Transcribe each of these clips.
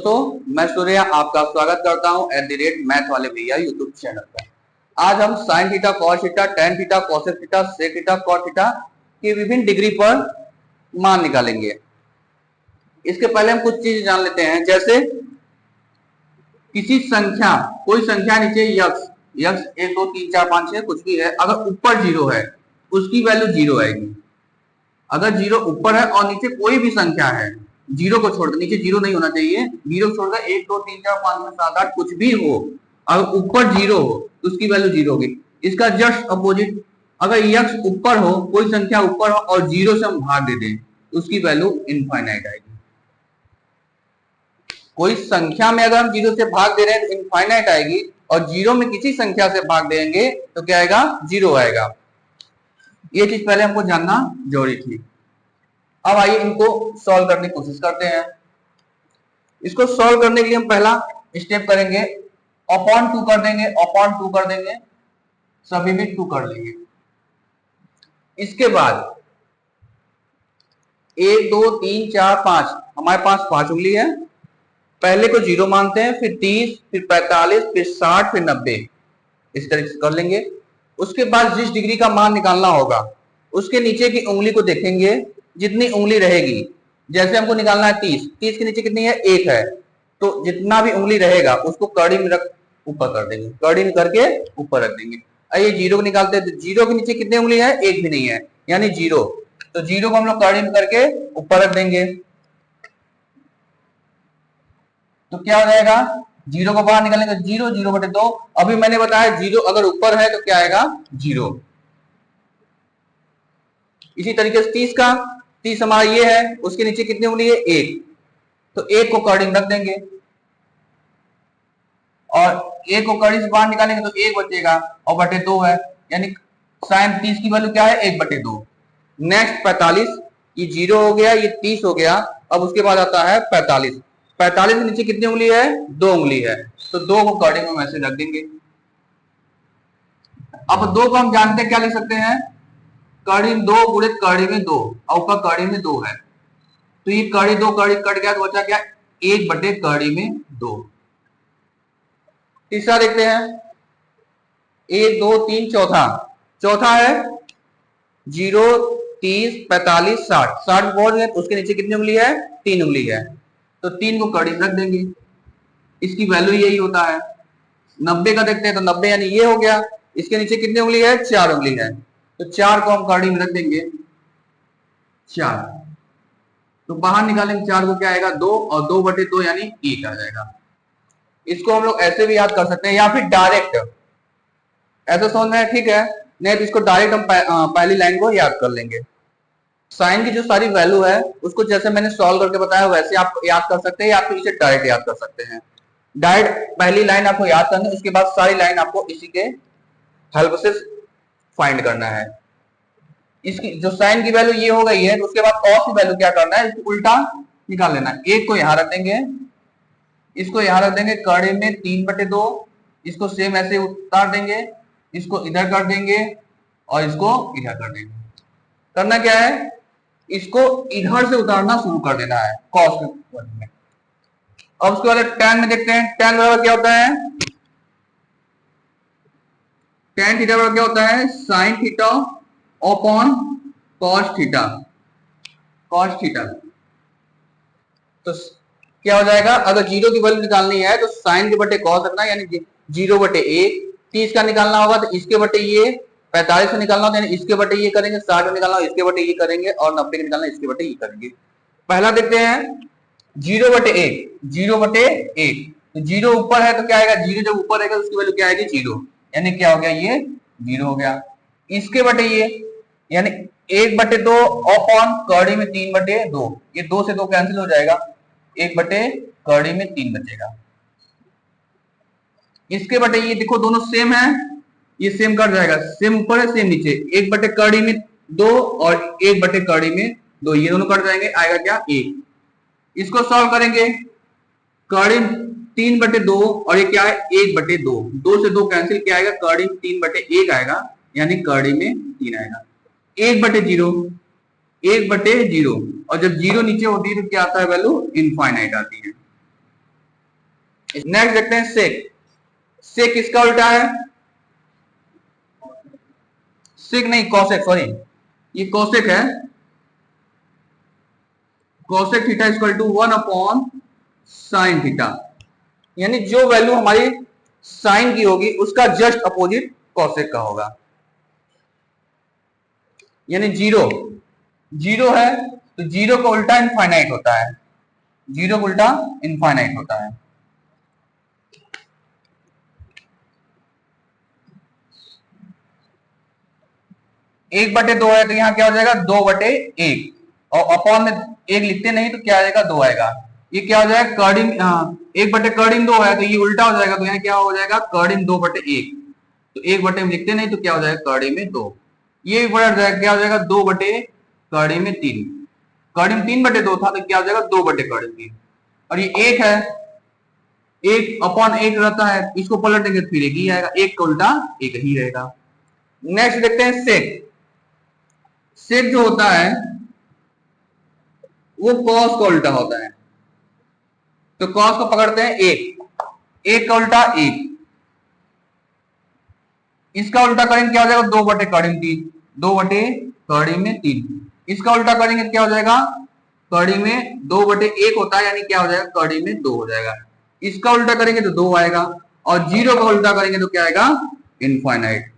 दोस्तों, मैं सूर्या आपका स्वागत करता हूं मैथ वाले भैया यूट्यूब चैनल पर। आज हम sine theta, cos theta, tan theta, cosec theta, sec theta, cot theta की विभिन्न डिग्री पर मान निकालेंगे। इसके पहले हम कुछ चीज जान लेते हैं, जैसे किसी संख्या, कोई संख्या नीचे यक्स 1 2 3 4 5 6 कुछ भी है, अगर ऊपर जीरो है उसकी वैल्यू जीरो आएगी। अगर जीरो ऊपर है और नीचे कोई भी संख्या है, जीरो को छोड़कर, नीचे जीरो नहीं होना चाहिए, जीरो छोड़कर 1 2 3 4 5 6 7 8 कुछ भी हो, अगर ऊपर जीरो हो तो उसकी वैल्यू जीरो होगी। इसका जस्ट अपोजिट, अगर यक्स ऊपर हो, कोई संख्या ऊपर हो और जीरो से हम भाग दे दें तो उसकी वैल्यू इनफाइनाइट आएगी। कोई संख्या में अगर हम जीरो से भाग दे रहे हैं तो इनफाइनाइट आएगी, और जीरो में किसी संख्या से भाग देंगे तो क्या आएगा? जीरो आएगा। ये चीज पहले हमको जानना जरूरी थी। अब आइए इनको सॉल्व करने की कोशिश करते हैं। इसको सॉल्व करने के लिए हम पहला स्टेप करेंगे, अपॉन 2 कर देंगे, अपॉन 2 कर देंगे, सभी में 2 कर लेंगे। इसके बाद 1 2 3 4 5, हमारे पास 5 उंगली है। पहले को जीरो मानते हैं, फिर 30, फिर 45, फिर 60, फिर 90, इस तरह से कर लेंगे। उसके बाद जिस डिग्री का मान निकालना होगा उसके नीचे की उंगली को देखेंगे, जितनी उंगली रहेगी, जैसे हमको निकालना है 30, 30 के नीचे कितनी है? 1 है, तो जितना भी उंगली रहेगा उसको कड़ी में रख ऊपर कर देंगे, कड़ी में करके ऊपर रख देंगे। आइए जीरो को निकालते हैं, तो जीरो के नीचे कितनी उंगली है? 1 भी नहीं है, यानी जीरो। तो जीरो को हम लोग कड़ी में करके ऊपर रख देंगे, तो क्या हो जाएगा? जीरो को बाहर निकालेंगे, जीरो, 0/2। अभी मैंने बताया जीरो अगर ऊपर है तो क्या आएगा? जीरो। इसी तरीके से 30 का, 30 हमारा ये है, उसके नीचे कितनी उंगली है? 1, तो 1 को कड़ी में रख देंगे, और 1 को कड़ी से बाहर निकालेंगे तो 1 बचेगा, और बटे 2 है, यानी साइन 30 की वैल्यू क्या है? 1/2। नेक्स्ट 45, ये जीरो हो गया, ये 30 हो गया। अब उसके बाद आता है 45, 45 के नीचे कितनी उंगली है? 2 उंगली है, तो 2 को कड़ी में वैसे रख देंगे। अब 2 को हम जानते हैं, क्या लिख सकते हैं? कड़ी 2 गुणित कड़ी में 2, और ऊपर कड़ी में 2 है, तो ये कड़ी 2 कड़ी कट गया तो बचा क्या? 1/कड़ी में 2। तीसरा देखते हैं, 1 2 3 चौथा, चौथा है 0 30 45 60, 60 पहुंच गए, उसके नीचे कितनी उंगली है? 3 उंगली है, तो 3 को कड़ी में रख देंगे, इसकी वैल्यू यही होता है। 90 का देखते हैं, तो 90 यानी ये हो गया, इसके नीचे कितनी उंगली है? 4 उंगली है, तो 4 को हम कड़ी में रख देंगे, 4। तो बाहर निकालेंगे 4 को, क्या आएगा? 2, और 2/2 यानी 1 आ जाएगा। इसको हम लोग ऐसे भी याद कर सकते हैं, या फिर डायरेक्ट ऐसा समझ में, ठीक है? नहीं तो इसको डायरेक्ट हम पहली लाइन को याद कर लेंगे। साइन की जो सारी वैल्यू है उसको जैसे मैंने सॉल्व करके बताया वैसे आप याद कर सकते हैं, या फिर इसे डायरेक्ट याद कर सकते हैं। डायरेक्ट पहली लाइन आपको याद करनी है, उसके बाद सारी लाइन आपको इसी के हेल्प से फाइंड करना है। इसकी जो साइन की वैल्यू ये हो गई है, तो उसके बाद कॉस की वैल्यू क्या करना है? इसको उल्टा निकाल लेना है। 1 को यहां रख देंगे, इसको यहां रख देंगे कड़ी में 3/2, इसको सेम ऐसे उतार देंगे, इसको इधर कर देंगे और इसको इधर कर देंगे। करना क्या है? इसको इधर से उतारना शुरू कर देना है कॉस में। अब उसके बाद tan में देखते हैं, tan बराबर क्या होता है? tan थीटा बराबर क्या होता है? Sine theta upon cos theta, cos theta. तो क्या हो जाएगा? अगर जीरो की वैल्यू निकालनी है तो साइन के बटे कॉस रखना, यानी 0/1। 30 का निकालना होगा तो इसके बटे ये, 45 का निकालना होगा यानी इसके बटे ये करेंगे, 60 का निकालना हो इसके बटे ये करेंगे, और 90 का निकालना इसके बटे ये करेंगे। पहला देखते हैं 0/1, 0/1, तो जीरो ऊपर है तो क्या आएगा? जीरो जब ऊपर रहेगा उसकी वैल्यू क्या आएगी? 0, यानी क्या हो गया? ये 0 हो गया। इसके बटे ये, यानी 1/2 अपॉन कड़ी में 3/2, ये 2 से 2 कैंसिल हो जाएगा, 1/कड़ी में 3 बचेगा। इसके बटे ये, देखो दोनों सेम है, ये सेम कट जाएगा, सेम ऊपर है सेम नीचे, 1/कड़ी में 2 और 1/कड़ी में 2, ये दोनों कट जाएंगे, आएगा क्या? 1। इसको सॉल्व करेंगे, कड़ी 3/2 और ये क्या है? 1/2, 2 से 2 कैंसिल, क्या आएगा? कड़ी 3/1 आएगा, यानी कड़ी में 3 आएगा। 1/0, 1/0, और जब 0 नीचे होती है तो क्या आता है? वैल्यू इनफाइनाइट आती है। नेक्स्ट देखते हैं सेक। सेक किसका उल्टा है? सेक नहीं, कॉसेक, सॉरी, ये कॉसेक है। Cosec theta equal to 1 upon sine theta, यानी जो वैल्यू हमारी साइन की होगी उसका जस्ट अपोजिट कॉसेक का होगा। यानी जीरो, जीरो है तो जीरो का उल्टा इनफाइनाइट होता है, जीरो का उल्टा इनफाइनाइट होता है। एक बटे दो है तो यहाँ क्या हो जाएगा? दो बटे एक, और अपॉन में एक लिखते नहीं तो क्या आ जाएगा? दो आएगा। ये क्या हो जाएगा? कर्डिन, एक बटे कर्डिन दो है तो ये उल्टा हो जाएगा, तो यहाँ क्या हो जाएगा? कर्डिन दो बटे एक, तो एक बटे में लिखते नहीं तो क्या हो जाएगा? कर्डिन में दो। ये भी बढ़ जाएगा, क्या हो जाएगा? दो बटे कर्डिन में तीन। कर्डिन तीन बटे दो था तो क्या हो जाएगा? दो बटे कर्डिन तीन। और ये एक है, एक अपॉन एक रहता है, इसको पलट देंगे तो फिर एक ही आएगा, एक का उल्टा एक ही रहेगा। नेक्स्ट देखते हैं सेक। सेक जो होता है वो कॉस का उल्टा होता है, तो कॉस को पकड़ते हैं एक, एक का उल्टा एक, इसका उल्टा करेंगे क्या हो जाएगा? दो बटे कर्डिन तीन, दो बटे कर्डिन में तीन। इसका उल्टा करेंगे क्या हो जाएगा? कर्डिन में दो बटे एक होता है, यानी क्या हो जाएगा? कर्डिन में दो हो जाएगा। इसका उल्टा करेंगे तो दो आएगा, और जीरो का उल्टा करेंगे तो क्या आएगा? इनफाइनाइट।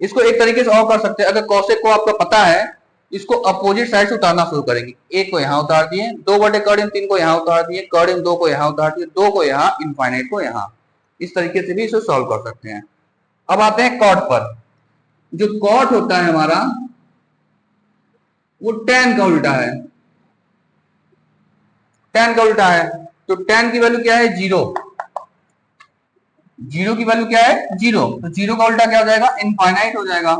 इसको एक तरीके से और कर सकते हैं, अगर कॉसेक को आपको पता है, इसको अपोजिट साइड से उतारना शुरू करेंगे। एक को यहाँ उतार दिए, दो बटे कर्डिन तीन को यहाँ उतार दिए, कर्डिन दो को यहाँ उतार दिए, दो को यहाँ, इनफाइनाइट को यहाँ। इस तरीके से भी इसे सॉल्व कर सकते हैं। अब आते हैं कॉट पर। जो कॉट होता है हमारा वो tan का उल्टा है, tan का उल्टा है, तो tan की वैल्यू क्या है? जीरो। जीरो की वैल्यू क्या है? जीरो, तो जीरो का उल्टा क्या हो जाएगा? इनफाइनाइट हो जाएगा।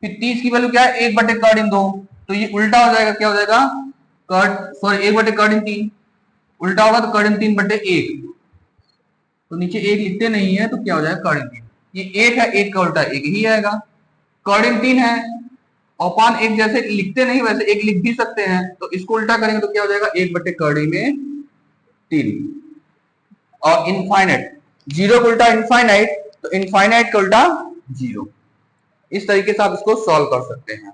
फिर 30 की वैल्यू क्या है? एक बटे कर्डिन दो, तो ये उल्टा हो जाएगा, क्या हो जाएगा? कर्ड, सॉरी, एक बटे कर्डिन तीन, उल्टा होगा तो कर्डिन तीन बटे एक, तो नीचे एक लिखते नहीं है तो क्या हो जाएगा? कर्डिन तीन। ये एक है, एक का उल्टा एक ही आएगा। कर्डिन तीन है, अपॉन एक जैसे लिखते नहीं वैसे एक लिख भी सकते हैं, तो इसको उल्टा करेंगे तो क्या हो जाएगा? एक बटे कर्डिन में तीन। और इनफाइनाइट, जीरो का उल्टा इनफाइनाइट, तो इनफाइनाइट का उल्टा जीरो। इस तरीके से आप इसको सॉल्व कर सकते हैं।